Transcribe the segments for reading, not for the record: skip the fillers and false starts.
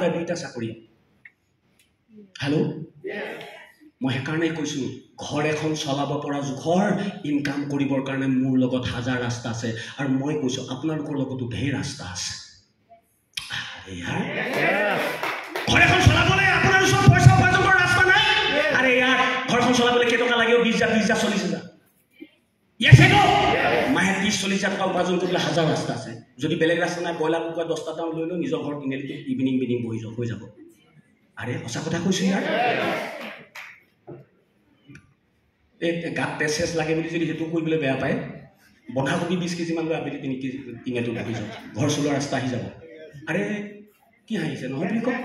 দুটা দুইটা চাকৰি হেল্ল' মই সেইকাৰণে কৈছোঁ ঘৰ এখন চলাব পৰা জোখৰ ইনকাম কৰিবৰ কাৰণে মোৰ লগত হাজাৰ ৰাস্তা আছে আৰু মই কৈছোঁ আপোনালোকৰ লগতো ঢেৰ ৰাস্তা আছে ঘৰ এখন চলাবলৈ আপোনাৰ ওচৰত পইচা উপাৰ্জন কৰাৰ ৰাস্তা নাই আৰে ইয়াৰ ঘৰখন চলাবলৈ কেইটকা লাগিব 20,000 40,000 মাহে 30-40,000 টকা উপাৰ্জন কৰিবলৈ হাজাৰ ৰাস্তা আছে যদি বেলেগ ৰাস্তা নাই ব্ৰইলাৰ কুকুৰা 10টা দাম লৈ লওঁ নিজৰ ঘৰত তিনিআলিটো ইভিনিং বহি হৈ যাব আৰে সঁচা কথা কৈছোঁ ইয়াৰ এই গাত তেজ লাগে বুলি যদি সেইটো কৰিবলৈ বেয়া পায় বন্ধাকবি 20 কেজি মান লৈ আবেলি 3 কেজি টিঙাটো ৰাখি যাওঁ ঘৰ চলোৱা ৰাস্তা আহি যাব আৰে কি হাঁহিছে নহয় বুলি কওক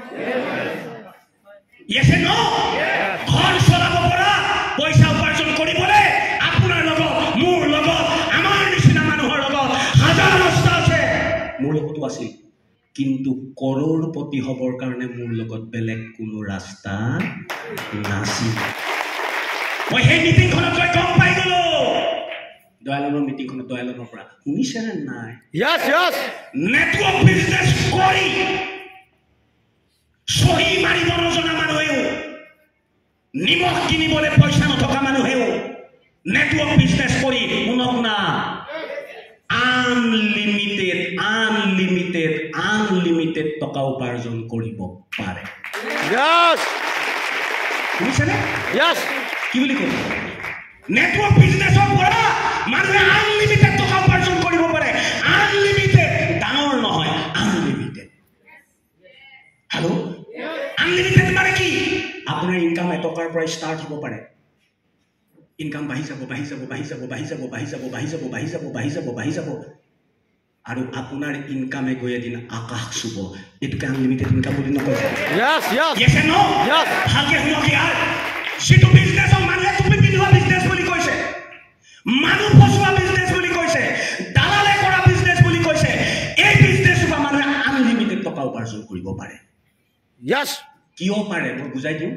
ঘৰ চলাব পৰা পইচা উপাৰ্জন কৰিবলৈ আপোনাৰ লগত মোৰ লগত আমাৰ নিচিনা মানুহৰ লগত হাজাৰ ৰাস্তা আছে মোৰ লগতো আছিল কিন্তু কৰৌৰপতি হ'বৰ কাৰণে মোৰ লগত বেলেগ কোনো ৰাস্তা নাছিল মই সেই মিটিংখনত গৈ গম পাই গলো দয়ালনৰ মিটিংখনত দয়ালনৰ পৰা শুনিছে নে নাই নেটৱৰ্ক বিজনেছ কৰি সহি মাৰিব নজনা মানুহেও নিমখ কিনিবলৈ পইচা নথকা মানুহেও নেটৱৰ্ক বিজনেছ কৰি শুনক না আনলিমিটেড টকা উপাৰ্জন কৰিব পাৰে শুনিছেনে কি বুলি কয় নেটৱৰ্ক বিজনেছৰ পৰা মানুহে আনলিমিটেড টকা উপাৰ্জন কৰিব পাৰে আনলিমিটেড ডাঙৰ নহয় আনলিমিটেড হেল্ল' আনলিমিটেড মানে কি আপোনাৰ ইনকাম 1 টকাৰ পৰা ষ্টাৰ্ট হ'ব পাৰে ইনকাম বাঢ়ি যাব আৰু আপোনাৰ ইনকামে গৈ এদিন আকাশ চুব এইটোকে আনলিমিটেড ইনকাম বুলি নকয় ভালকে শুনক ইয়াৰ যিটো বিজনেছক মানুহে টুপি পিন্ধোৱা বিজনেছ বুলি কৈছে মানুহ ফচোৱা বিজনেছ বুলি কৈছে দালালে কৰা বিজনেছ বুলি কৈছে এই বিজনেছৰ পৰা মানুহে আনলিমিটেড টকা উপাৰ্জন কৰিব পাৰে কিয় পাৰে মই বুজাই দিওঁ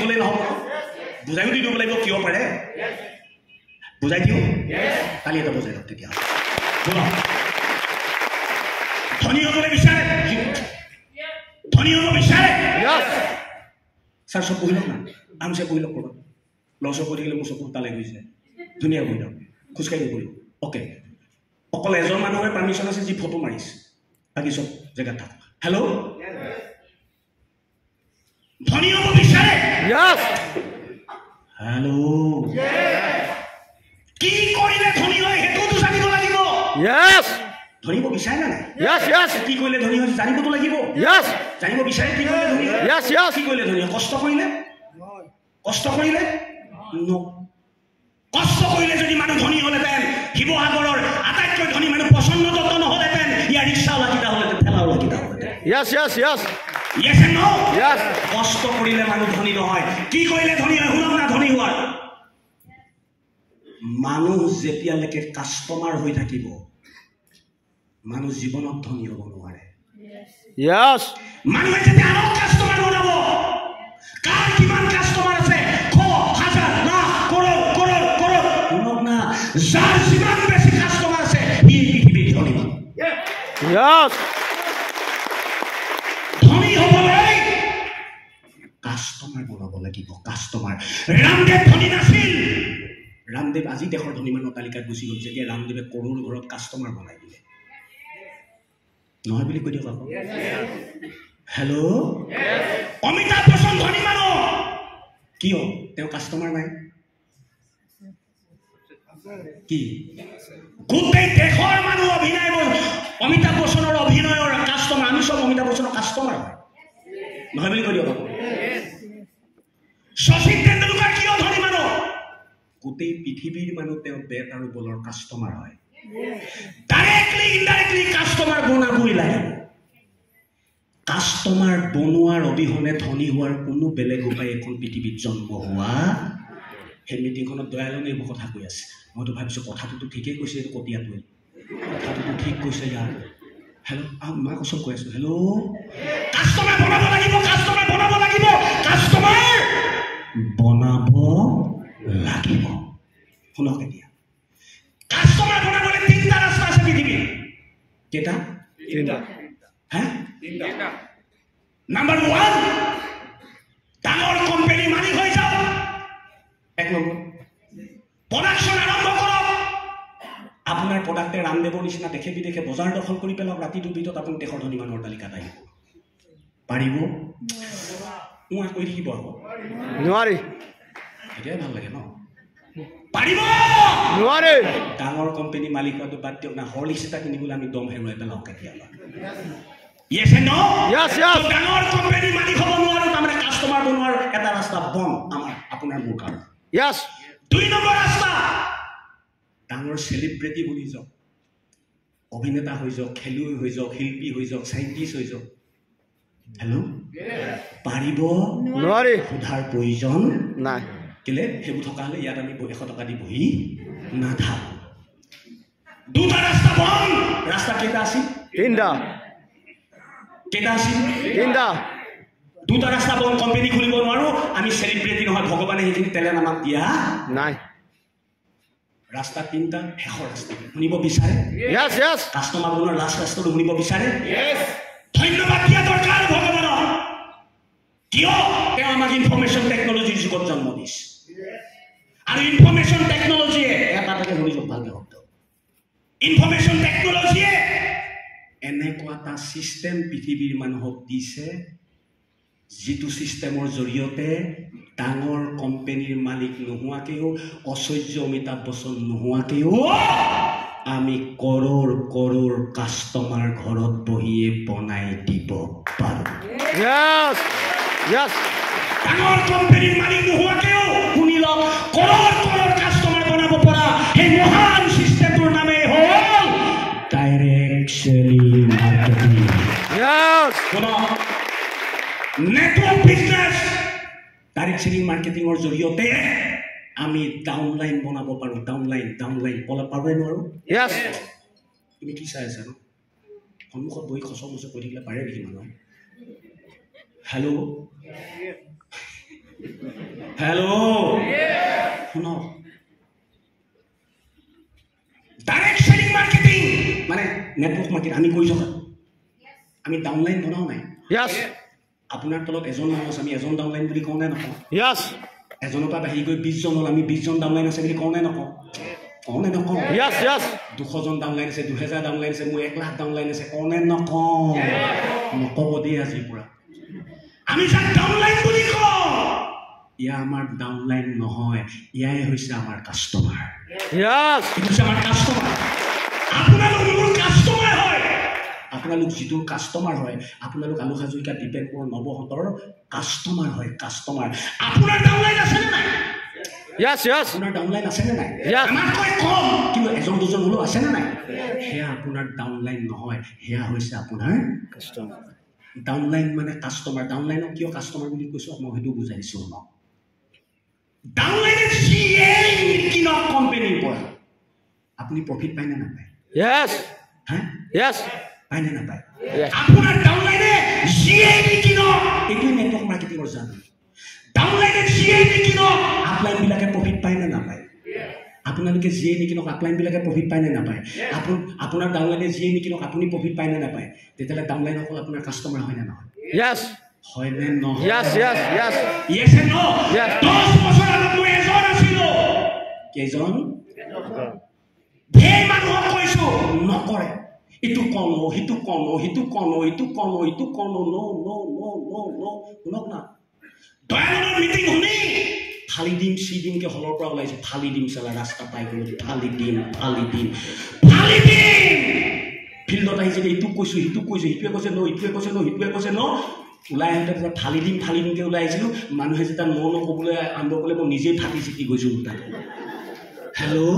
ক'লে নহ'ব বুজাইও দি দিব লাগিব কিয় পাৰে বুজাই দিওঁ কালি এটা বুজাই লওক তেতিয়া ধনী হ'বলৈ বিচাৰে ছাৰ চব বহি লওক না আমছে বহি লওক ক'ৰবাত লছৰ কৰি থাকিলে মোৰ চকু তালে গৈছে ধুনীয়া বহি লওক খোজকাঢ়ি বহি অ'কে অকল এজন মানুহৰে পাৰ্মিশ্যন আছে যি ফটো মাৰিছে বাকী চব জেগাত থাকক হেল্ল' ধনী হ'ব বিচাৰে হেল্ল' কি কৰিলে ধনী হয় সেইটোতো জানিব লাগিব ধনী হ'ব বিচাৰে না নাই কি কৰিলে ধনী হয় জানিবতো লাগিব জানিব বিচাৰে কি কৰিলে ধনী হয় কি কৰিলে ধনী হয় কষ্ট কৰিলে যদি মানুহ ধনী হ'লেহেঁতেন শিৱসাগৰৰ আটাইতকৈ ধনী মানুহ পচন্দত নহ'লেহেঁতেন ইয়াৰ ৰিক্সাওলা কিটা হ'লেহেঁতেন ঠেলাওলা কিটা হ'লেহেঁতেন কষ্ট কৰিলে মানুহ ধনী নহয় কি কৰিলে ধনী হয় শুনক না ধনী হোৱাৰ মানুহ যেতিয়ালৈকে কাষ্টমাৰ হৈ থাকিব মানুহ জীৱনত ধনী হ'ব নোৱাৰে মানুহে যেতিয়া আৰু কাষ্টমাৰ বনাব কাৰ কিমান কাষ্টমাৰ আছে হাজাৰ লাখ কৰোৰ শুনক না যাৰ যিমান বেছি কাষ্টমাৰ আছে ই পৃথিৱীত ধনী ধনী হ'বলৈ কাষ্টমাৰ বনাব লাগিব কাষ্টমাৰ ৰামদেৱ ধনী নাছিল ৰামদেৱ আজি দেশৰ ধনী মানুহৰ তালিকাত গুচি গ'ল যেতিয়া ৰামদেৱে কৰোৰ ঘৰত কাষ্টমাৰ বনাই দিলে নহয় বুলি কৈ দিয়ক আকৌ হেল্ল' অমিতাভ বচ্চন ধনী মানুহ কিয় তেওঁ কাষ্টমাৰ নাই কি গোটেই দেশৰ মানুহ অভিনয় অমিতাভ বচ্চনৰ অভিনয়ৰ কাষ্টমাৰ আমি চব অমিতাভ বচ্চনৰ কাষ্টমাৰ হয় নহয় বুলি কৈ দিয়ক আকৌ শচীন তেণ্ডুলকাৰ কিয় ধনী মানুহ গোটেই পৃথিৱীৰ মানুহ তেওঁ বেট আৰু বলৰ কাষ্টমাৰ হয় ডাইৰেক্টলি ইনডাইৰেক্টলি কাষ্টমাৰ বনাবই লাগে কাষ্টমাৰ বনোৱাৰ অবিহনে ধনী হোৱাৰ কোনো বেলেগ উপায় এখন পৃথিৱীত জন্ম হোৱা সেই মিটিংখনত দয়ালনে এইবোৰ কথা কৈ আছে মইতো ভাবিছোঁ কথাটোতো ঠিকেই কৈছে এইটো কটীয়াটোৱে কথাটোতো ঠিক কৈছে ইয়াৰ হেল্ল' মই কচম কৈ আছোঁ হেল্ল' কাষ্টমাৰ বনাব লাগিব শুনক এতিয়া কাষ্টমাৰ বনাবলৈ 3টা ৰাস্তা আছে পৃথিৱীত কেইটা হে নাম্বাৰ 1 ডাঙৰ কোম্পানী মালিক হৈ যাওক। 1 নম্বৰ প্ৰডাকশ্যন আৰম্ভ কৰক। আপোনাৰ প্ৰডাক্টে ৰামদেৱৰ নিচিনা দেখে বিদেশে বজাৰ দখল কৰি পেলাওক। ৰাতিটোৰ ভিতৰত আপুনি দেশৰ ধনী মানুহৰ তালিকাত আহিব পাৰিব? মই কৈ থাকিব আকৌ নোৱাৰি। এতিয়াই ভাল লাগে ন? পাৰিব নোৱাৰি। ডাঙৰ কোম্পানী মালিক হোৱাটো বাদ দিয়ক না, হৰলিক্স এটা কিনিবলৈ আমি দম হেৰুৱাই পেলাওঁ কেতিয়াবা। Yes and no? Yes, yes. So ডাঙৰ কোম্পানী মালিক হ'ব নোৱাৰো, তাৰমানে কাষ্টমাৰ বনোৱাৰ এটা ৰাস্তা বন্ধ আমাৰ আপোনাৰ মোৰ কাৰণে। Yes. 2 নম্বৰ ৰাস্তা ডাঙৰ চেলিব্ৰিটি বনি যাওক, অভিনেতা হৈ যাওক, খেলুৱৈ হৈ যাওক, শিল্পী হৈ যাওক, চাইণ্টিষ্ট হৈ যাওক। হেল্ল' পাৰিব? নোৱাৰি। সোধাৰ প্ৰয়োজন নাই। কেলে সেইবোৰ থকা হ'লে ইয়াত আমি 100 টকা দি বহি নাথাকো। 2টা ৰাস্তা বন্ধ। ৰাস্তা কেইটা আছিল? 3টা। কেইটা আছিল? 3টা। 2টা ৰাস্তা বন্ধ। কোম্পানী খুলিব নোৱাৰো, আমি চেলিব্ৰিটি নহয়, ভগৱানে সেইখিনি টেলেণ্ট আমাক দিয়া নাই। ৰাস্তা 3টা। শেষৰ ৰাস্তা শুনিব বিচাৰে? Yes, yes. কাষ্টমাৰ বনোৱাৰ লাষ্ট ৰাস্তাটো শুনিব বিচাৰে? Yes. ধন্যবাদ দিয়া দৰকাৰ ভগৱানক। কিয় তেওঁ আমাক ইনফৰমেশ্যন টেকনলজিৰ যুগত জন্ম দিছে। আৰু ইনফৰমেশ্যন টেকনলজিয়ে এটাকে শুনিব ভালকে শব্দ, ইনফৰমেশ্যন টেকনলজিয়ে এনেকুৱা এটা চিষ্টেম পৃথিৱীৰ মানুহক দিছে যিটো চিষ্টেমৰ জৰিয়তে ডাঙৰ কোম্পানীৰ মালিক নোহোৱাকেও, ঐশ্বৰ্য অমিতাভ বচ্চন নোহোৱাকেও আমি কৰোৰ কৰোৰ কাষ্টমাৰ ঘৰত বহিয়ে বনাই দিব পাৰোঁ। Yes. Yes. ডাঙৰ কোম্পানীৰ মালিক নোহোৱাকেও শুনি লওক, কৰোৰ কৰোৰ কাষ্টমাৰ বনাব পৰা সেই মহান চিষ্টেমটোৰ নামেই হ'ল direct selling marketing. Yes. Network business. Direct selling মাৰ্কেটিঙৰ জৰিয়তে আমি ডাউনলাইন বনাব পাৰোঁ। ডাউনলাইন বনাব পাৰোঁ নোৱাৰোঁ? Yes. তুমি কি চাই আছা ন? সন্মুখত বহি খচৰ মচৰ কৰি থাকিলে পাৰে নেকি মানুহ? হেল্ল' শুনক, ডাইৰেক্ট চেলিং মাৰ্কেটিং মানে নেটৱৰ্ক মাৰ্কেটিং আমি কৰি থকা। আমি ডাউনলাইন বনাও নাই। Yes. আপোনাৰ তলত এজন মানুহ আছে, আমি এজন ডাউনলাইন বুলি কওঁ নে নকওঁ? Yes. এজনৰ পৰা বাঢ়ি গৈ 20জন হ'ল, আমি 20জন ডাউনলাইন আছে বুলি কওঁ নে নকওঁ? কওঁ নে নকওঁ? Yes, yes. 200জন ডাউনলাইন আছে, 2000 ডাউনলাইন আছে, মোৰ 1 লাখ ডাউনলাইন আছে, কওঁ নে নকওঁ? নক'ব দেই আজিৰ পৰা। আমি যাক ডাউনলাইন বুলি কওঁ, ইয়া আমাৰ ডাউনলাইন নহয়, ইয়াই হৈছে আমাৰ কাষ্টমাৰ। Yes. হৈছে আমাৰ কাষ্টমাৰ। আপোনালোক মোৰ কাষ্টমাৰ হয়। আপোনালোক যিটো কাষ্টমাৰ হয়, আপোনালোক আলু হাজৰিকা, দীপেন কোঁৱৰ, নৱহঁতৰ কাষ্টমাৰ হয়। কাষ্টমাৰ। আপোনাৰ ডাউনলাইন আছেনে নাই? Yes, yes. আপোনাৰ ডাউনলাইন আছেনে নাই? Yes. আমাতকৈ কম কিন্তু 1-2জন হ'লেও আছেনে নাই? সেয়া আপোনাৰ ডাউনলাইন নহয়, সেয়া হৈছে আপোনাৰ কাষ্টমাৰ। ডাউনলাইন মানে কাষ্টমাৰ। ডাউনলাইনক কিয় কাষ্টমাৰ বুলি কৈছোঁ মই সেইটো বুজাই দিছোঁ। ডাউনলাইনে যিয়েই নিকিনক কোম্পানীৰ পৰা আপুনি প্ৰফিট পায় নে নাপায়? Yes. হা? Yes. পায় নে নাপায়? Yes. আপোনাৰ ডাউনলাইনে যিয়েই নিকিনক, এইটোৱে নেটৱৰ্ক মাৰ্কেটিঙৰ জানো। ডাউনলাইনে যিয়েই নিকিনক, আপলাইনবিলাকে প্ৰফিট পায় নে নাপায়? আপোনালোকে যিয়েই নিকিনক, আপলাইনবিলাকে প্ৰফিট পায় নে নাপায়? আপোনাৰ ডাউনলাইনে যিয়েই নিকিনক, আপুনি প্ৰফিট পায় নে নাপায়? তেতিয়াহ'লে ডাউনলাইন অকল আপোনাৰ কাষ্টমাৰ হয় নে নহয়? Yes. হয় নে নহয়? Yes, yes, yes. Yes and no? Yes. 10 বছৰ আগত মই এজন আছিলোঁ। কেইজন? ধেৰ মানুহক কৈছোঁ নকৰে। ইটো কনো, সিটো কনো, সিটো কনো, ইটো কনো, ইটো কনো, শুনক না। দয়ানন্দৰ মিটিং শুনি ফালি দিম চিডিমকে হলৰ পৰা ওলাইছোঁ। ফালি দিম চালা, ৰাস্তা পাই গ'লো, ফালি দিম। ফিল্ডত আহিছে, ইটোক কৈছোঁ, সিটোক কৈছোঁ, সিটোৱে কৈছে ন, ইটোৱে কৈছে ন, সিটোৱে কৈছে ন। ওলাই আহোঁতে ফালি দিমকৈ ওলাই আহিছিলোঁ। মানুহে যেতিয়া ন ক'বলৈ আৰম্ভ কৰিলে মই নিজেই ফাটি চিটি গৈছোঁ তাত। হেল্ল'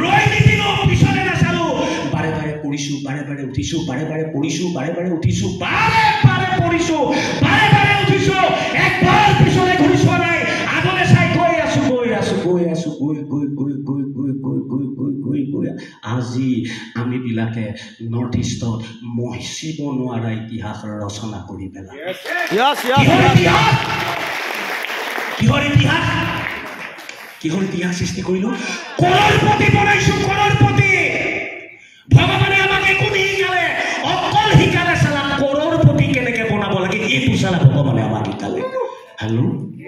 ৰৈ নিদিলোঁ, পিছলৈ নাচালোঁ। বাৰে বাৰে পৰিছোঁ, বাৰে বাৰে উঠিছোঁ, বাৰে বাৰে পৰিছোঁ, বাৰে বাৰে উঠিছোঁ, বাৰে বাৰে পৰিছোঁ, বাৰে বাৰে উঠিছোঁ। একবাৰ পিছলৈ ঘূৰি চোৱা নাই, আগলৈ চাই গৈ আছোঁ। আজি আমিবিলাকে নৰ্থ ইষ্টত মচিব নোৱাৰা ইতিহাস ৰচনা কৰি পেলাম। কিহৰ ইতিহাস সৃষ্টি কৰিলোঁ? কৰোৰপতি বনাইছোঁ, কৰোৰপতি। ভগৱানে আমাক একো নিশিকালে,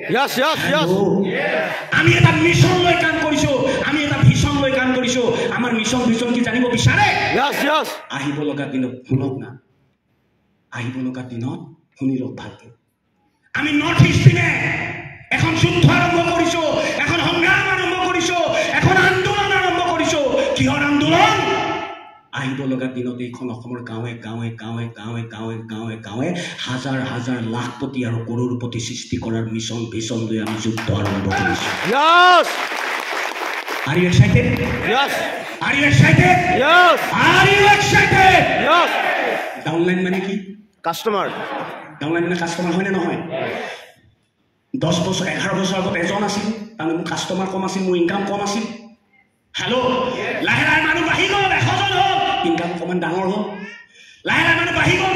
Yes, yes, yes. আমি এটা মিশন লৈ কাম কৰিছো, আমি এটা ভিশন লৈ কাম কৰিছো। আমাৰ মিশন ভিশন কি জানিব বিচাৰে? Yes, yes. আহিব লগা দিনত শুনক না, আহিব লগা দিনত শুনি লওক ভালকে। আমি নৰ্থ ইষ্ট পিনে এখন যুদ্ধ আৰম্ভ কৰিছো, এখন সংগ্ৰাম আৰম্ভ কৰিছো, এখন আন্দোলন আৰম্ভ কৰিছো। কিহৰ আন্দোলন? আহিব লগা দিনত এইখন অসমৰ গাঁৱে গাঁৱে গাঁৱে গাঁৱে গাঁৱে গাঁৱে গাঁৱে হাজাৰ হাজাৰ লাখপতি আৰু কৰোড়পতি সৃষ্টি কৰাৰ মিছন ভিছন লৈ আমি যুদ্ধ আৰম্ভ কৰিছো। Yes. Are you excited? Yes. Are you excited? Yes. Are you excited? Yes. Downline মানে কি? Customer. ডাউনলাইন মানে কাষ্টমাৰ হয় নে নহয়? 10 বছৰ 11 বছৰ আগত এজন আছিল, তাৰমানে মোৰ কাষ্টমাৰ কম আছিল, মোৰ ইনকাম কম আছিল। হেল্ল', লাহে লাহে মানুহ বাঢ়ি গ'ল, 100 জন হ'ল, ইনকাম অকণমান ডাঙৰ হ'ল। লাহে লাহে মানুহ বাঢ়ি গ'ল,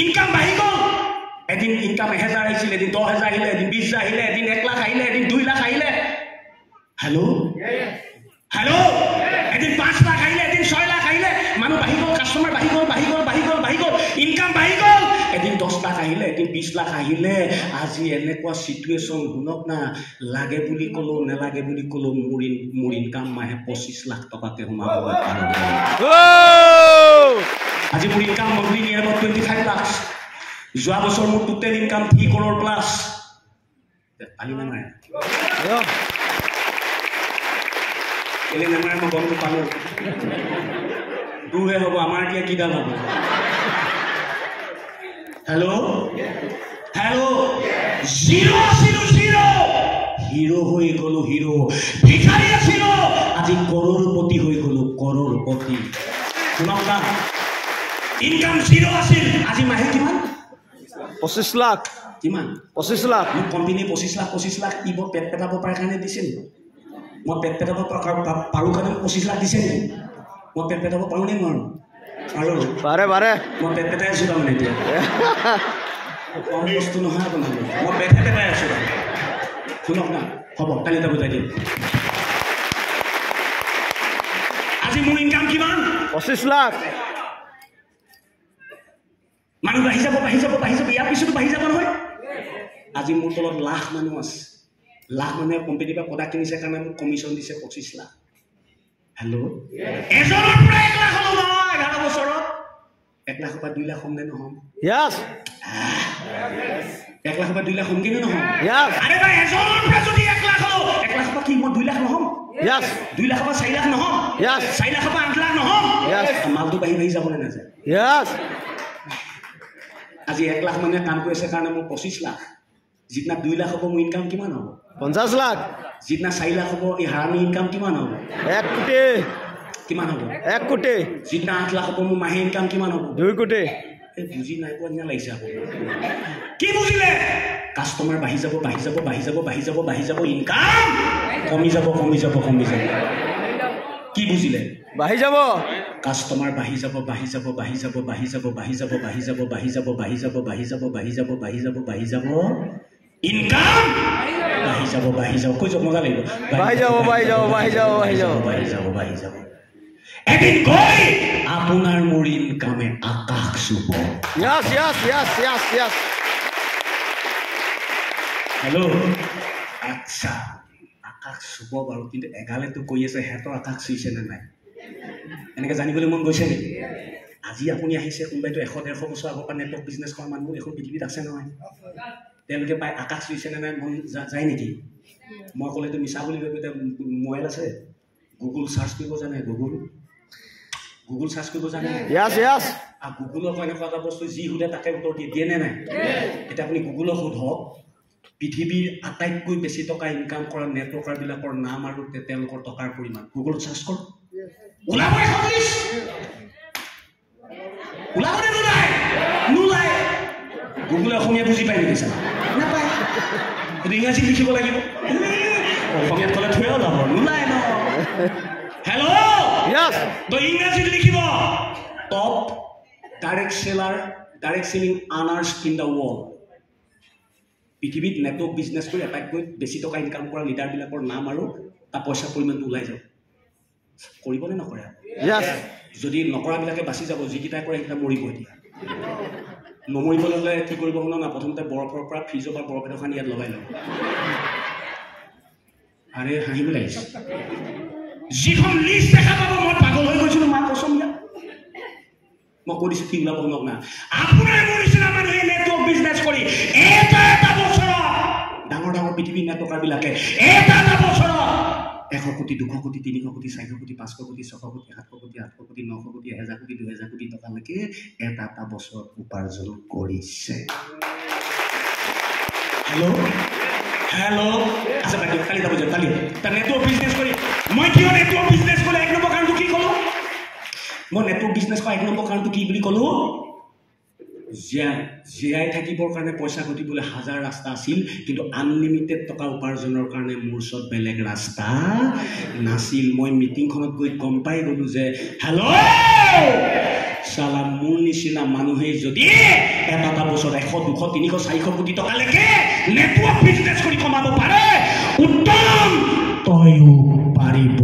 ইনকাম বাঢ়ি গ'ল। এদিন ইনকাম 1000 আহিছিল, এদিন 10,000 আহিলে, এদিন 20,000 আহিলে, এদিন 1 লাখ আহিলে, এদিন 2 লাখ আহিলে। হেল্ল', এদিন 5 লাখ আহিলে, এদিন 6 লাখ আহিলে। মানুহ বাঢ়ি গ'ল, কাষ্টমাৰ বাঢ়ি গ'ল, ইনকাম বাঢ়ি গ'ল। এদিন 10 লাখ আহিলে, এদিন 20 লাখ আহিলে। আজি এনেকুৱা চিটুৱেশ্যন শুনক না, লাগে বুলি ক'লো নেলাগে বুলি ক'লো মোৰ ইনকাম মাহে 25 লাখ টকাকে সোমাব। আজি মোৰ ইনকাম মন্থলি নিয়াৰ 25 লাখ। যোৱা বছৰ মোৰ টোটেল ইনকাম 3 crore প্লাছ। পালি নামাৰে কেলে নামাৰে মই গমটো পালো। দুহে হ'ব, আমাৰ এতিয়া কি দাম হ'ব? হেল্ল', জিৰ' আছিলো, হিৰো হৈ গলো, হিৰো। ভিখাৰী আছিলো, আজি কৰোড়পতি হৈ গলো, কৰোড়পতি। শুনক না, ইনকাম 0 আছিল, আজি মাহে কিমান? 25 লাখ। কিমান? 25 লাখ। মোক কোম্পানী 25 লাখ দিব পেট পেটাব পাৰে কাৰণে দিছে নেকি? মই পেট পেটাব পাৰোঁ কাৰণে 25 লাখ দিছে নেকি? মই পেট পেটাব পাৰোঁ নে নোৱাৰোঁ? পাৰে। মই পেট পেটাই আছোঁ তাৰমানে এতিয়া। কম বস্তু নহয় আপোনালোক, মই পেটহে পেটাই আছোঁ। শুনক না, হ'ব কালি এটা বুজাই দিম। আজি মোৰ ইনকাম কিমান? 25 লাখ। মানুহ বাঢ়ি যাব, ইয়াৰ পিছতো বাঢ়ি যাব নহয়। আজি মোৰ তলত লাখ মানুহ আছে, লাখ মানুহে কোম্পানীৰ পৰা প্ৰডাক্ট কিনিছে কাৰণে মোক কমিশ্যন দিছে 25 লাখ। হেল্ল', এজনৰ পৰা 1 লাখ হ'ল নহয় 11 বছৰত। 1 লাখৰ পৰা 2 লাখ হ'ম নে নহ'ম? Yes. 1 লাখৰ পৰা 2 লাখ হ'ম কিন্তু নহ'ম? Yes. আৰে ভাই, এজনৰ পৰা যদি 1 লাখ হ'ল, 1 লাখৰ পৰা কি মই 2 লাখ নহ'ম? Yes. 2 লাখৰ পৰা 4 লাখ নহ'ম? Yes. 4 লাখৰ পৰা 8 লাখ নহ'ম? Yes. মালটো বাঢ়ি যাবলৈ নাযায়। Yes. আজি 1 লাখ মানুহে কাম কৰি আছে কাৰণে মোৰ 25 লাখ। যিদিনা 2 লাখ হ'ব মোৰ ইনকাম কিমান হ'ব? 50 লাখ। যিদিনা 4 লাখ হ'ব এই হাৰামি ইনকাম কিমান হ'ব? 1 কোটি। কিমান হ'ব? 1 কোটি। যিদিনা 8 লাখ হ'ব মোৰ মাহে ইনকাম কিমান হ'ব? 2 কোটি। এই বুজি নাই পোৱা নিচিনা লাগিছে আকৌ। কি বুজিলে? কাষ্টমাৰ বাঢ়ি যাব, ইনকাম কমি যাব। কি বুজিলে? বাঢ়ি যাব। কাষ্টমাৰ বাঢ়ি যাব, ইনকাম বাঢ়ি যাব। কৈ যাওক, মজা লাগিব। বাঢ়ি যাব। এদিন গৈ আপোনাৰ মোৰ ইনকামে আকাশ চুব। Yes. হেল্ল', আচ্ছা, আকাশ চুব বাৰু, কিন্তু এগালেতো কৈ আছে সিহঁতৰ আকাশ চুইছে নে নাই এনেকৈ জানিবলৈ মন গৈছে নেকি? আজি আপুনি আহিছে, কোনোবাইতো 100-150 বছৰ আগৰ পৰা নেটৱৰ্ক বিজনেছ কৰা মানুহ এখন পৃথিৱীত আছে নহয়। তেওঁলোকে পাই আকাশ চুইছে নে নাই মন যায় নেকি? মই ক'লেতো মিছা বুলি ভাবি, এতিয়া মোবাইল আছে, গুগল চাৰ্চ কৰিব জানে? গুগল চাৰ্চ কৰিব জানে? আৰু গুগলৰ এনেকুৱা এটা বস্তু যি সোধে তাকে উত্তৰ দিয়ে নে নাই? এতিয়া আপুনি গুগলক সোধক, পৃথিৱীৰ আটাইতকৈ বেছি টকা ইনকাম কৰা নেটৱৰ্কাৰবিলাকৰ নাম আৰু তেওঁলোকৰ টকাৰ পৰিমাণ গুগলত চাৰ্চ কৰক, ওলাব এখন লিষ্ট। ওলাবনে নোলায়? গুগলে অসমীয়া বুজি পায় নেকি? চালা নাপায়, ইংৰাজীত লিখিব লাগিব। অসমীয়াত ক'লে থৈ ওলাব, নোলায় ন। হেল্ল', তো ইংৰাজীত লিখিব top direct selling earners in the world. পৃথিৱীত নেটৱৰ্ক বিজনেছ কৰি আটাইতকৈ বেছি টকা ইনকাম কৰা লিডাৰবিলাকৰ নাম আৰু তাৰ পইচাৰ পৰিমাণটো ওলাই যাব। কৰিবনে নকৰে? যদি নকৰাবিলাকে বাচি যাব, যিকেইটাই কৰে সেইকেইটা মৰিব। এতিয়া নমৰিবলৈ হ'লে কি কৰিব শুনা না প্ৰথমতে বৰফৰ পৰা ফ্ৰিজৰ পৰা বৰফ এডোখান ইয়াত লগাই ল'ব আৰে হাঁহিব লাগিছে যিখন লিষ্ট দেখা পাব মই পাগল হৈ গৈছিলোঁ মা কচম দিয়া মই কৈ দিছোঁ কি ওলাব শুনক না আপোনাৰ মোৰ নিচিনা মানুহে নেটৱৰ্ক বিজনেছ কৰি এটা বছৰত ডাঙৰ ডাঙৰ পৃথিৱীৰ নেটৱৰ্কাৰবিলাকে এটা বছৰত 100 কোটি 200 কোটি 300 কোটি 400 কোটি 500 কোটি 600 কোটি 700 কোটি 800 কোটি 900 কোটি 1000 কোটি 2000 কোটি টকালৈকে এটা বছৰত উপাৰ্জন কৰিছে হেল্ল' আচ্ছা বাকি কালি যাব কালি তাৰ নেটৱৰ্ক বিজনেছ কৰি মই কিয় নেটৱৰ্ক বিজনেছ কৰি এক নম্বৰ কাৰণটো কি ক'লো মই নেটৱৰ্ক বিজনেছ কৰা এক নম্বৰ কাৰণটো কি বুলি ক'লো জীয়াই থাকিবৰ কাৰণে পইচা ঘটিবলৈ হাজাৰ ৰাস্তা আছিল কিন্তু আনলিমিটেড টকা উপাৰ্জনৰ কাৰণে মোৰ ওচৰত বেলেগ ৰাস্তা নাছিল মই মিটিংখনত গৈ গম পাই গ'লো যে হেল্ল' চালা মোৰ নিচিনা মানুহে যদি এটা বছৰত 100 200 300 400 কোটি টকালৈকে নেটৱৰ্ক বিজনেছ কৰি কমাব পাৰে উত্তম তয়ো পাৰিব